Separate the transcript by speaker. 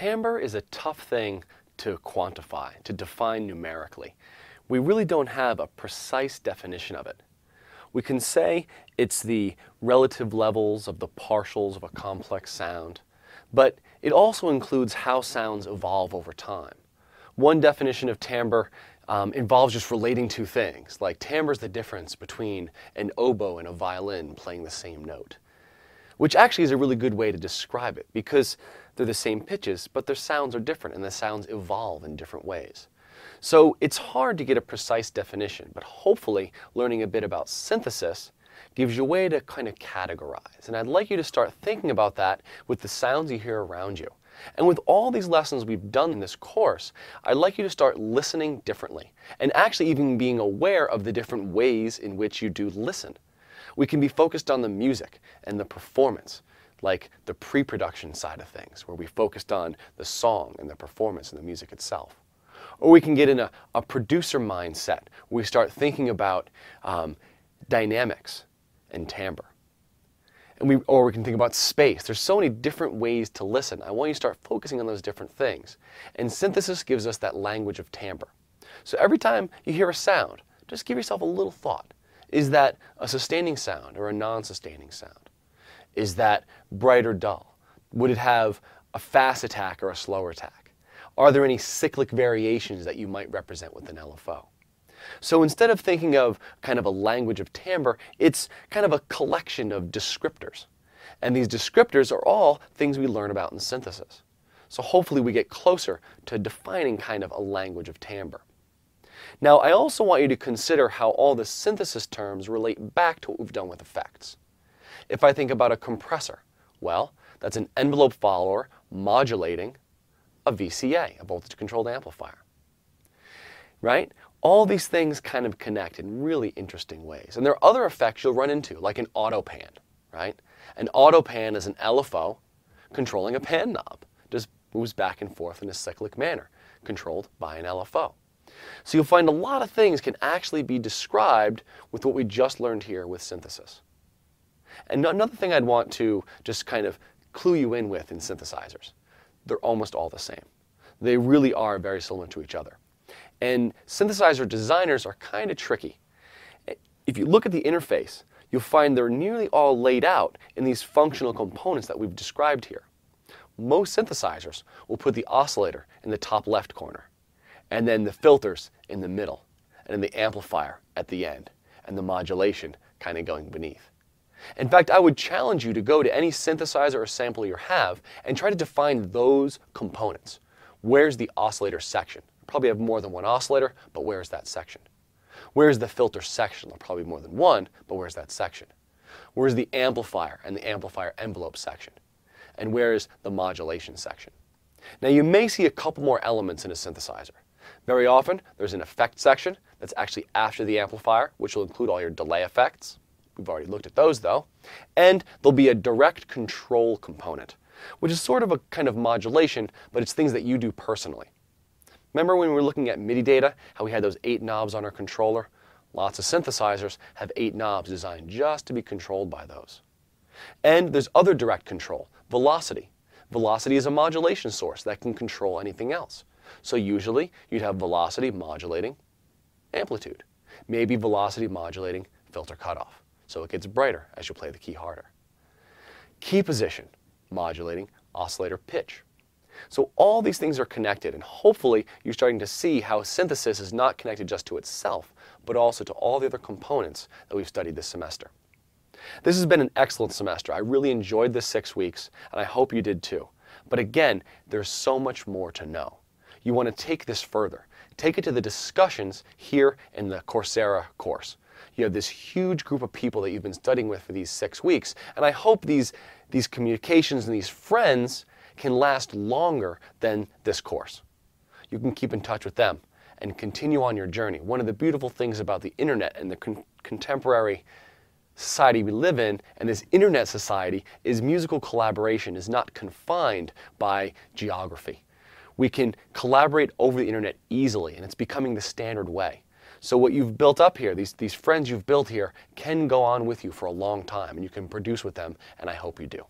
Speaker 1: Timbre is a tough thing to quantify, to define numerically. We really don't have a precise definition of it. We can say it's the relative levels of the partials of a complex sound, but it also includes how sounds evolve over time. One definition of timbre involves just relating two things, like timbre is the difference between an oboe and a violin playing the same note, which actually is a really good way to describe it because they're the same pitches, but their sounds are different and the sounds evolve in different ways. So it's hard to get a precise definition, but hopefully learning a bit about synthesis gives you a way to kind of categorize. And I'd like you to start thinking about that with the sounds you hear around you. And with all these lessons we've done in this course, I'd like you to start listening differently and actually even being aware of the different ways in which you do listen. We can be focused on the music and the performance, like the pre-production side of things, where we focused on the song and the performance and the music itself. Or we can get in a producer mindset, where we start thinking about dynamics and timbre. Or we can think about space. There's so many different ways to listen. I want you to start focusing on those different things. And synthesis gives us that language of timbre. So every time you hear a sound, just give yourself a little thought. Is that a sustaining sound or a non-sustaining sound? Is that bright or dull? Would it have a fast attack or a slower attack? Are there any cyclic variations that you might represent with an LFO? So instead of thinking of kind of a language of timbre, it's kind of a collection of descriptors. And these descriptors are all things we learn about in synthesis. So hopefully we get closer to defining kind of a language of timbre. Now, I also want you to consider how all the synthesis terms relate back to what we've done with effects. If I think about a compressor, well, that's an envelope follower modulating a VCA, a voltage-controlled amplifier. Right? All these things kind of connect in really interesting ways. And there are other effects you'll run into, like an autopan, right? An autopan is an LFO controlling a pan knob. Just moves back and forth in a cyclic manner, controlled by an LFO. So you'll find a lot of things can actually be described with what we just learned here with synthesis. And another thing I'd want to just kind of clue you in with in synthesizers, they're almost all the same. They really are very similar to each other. And synthesizer designers are kind of tricky. If you look at the interface, you'll find they're nearly all laid out in these functional components that we've described here. Most synthesizers will put the oscillator in the top left corner, and then the filters in the middle, and then the amplifier at the end, and the modulation kind of going beneath. In fact, I would challenge you to go to any synthesizer or sampler you have and try to define those components. Where's the oscillator section? Probably have more than one oscillator, but where's that section? Where's the filter section? There'll probably be more than one, but where's that section? Where's the amplifier and the amplifier envelope section? And where's the modulation section? Now you may see a couple more elements in a synthesizer. Very often there's an effect section that's actually after the amplifier, which will include all your delay effects. We've already looked at those though. And there'll be a direct control component, which is sort of a kind of modulation, but it's things that you do personally. Remember when we were looking at MIDI data, how we had those 8 knobs on our controller? Lots of synthesizers have 8 knobs designed just to be controlled by those. And there's other direct control, velocity. Velocity is a modulation source that can control anything else. So usually you'd have velocity modulating amplitude. Maybe velocity modulating filter cutoff, so it gets brighter as you play the key harder. Key position modulating oscillator pitch. So all these things are connected, and hopefully you're starting to see how synthesis is not connected just to itself, but also to all the other components that we've studied this semester. This has been an excellent semester. I really enjoyed this 6 weeks, and I hope you did too. But again, there's so much more to know. You want to take this further. Take it to the discussions here in the Coursera course. You have this huge group of people that you've been studying with for these 6 weeks, and I hope these communications and these friends can last longer than this course. You can keep in touch with them and continue on your journey. One of the beautiful things about the internet and the contemporary society we live in, and this internet society, is musical collaboration is not confined by geography. We can collaborate over the internet easily, and it's becoming the standard way. So what you've built up here, these friends you've built here, can go on with you for a long time, and you can produce with them, and I hope you do.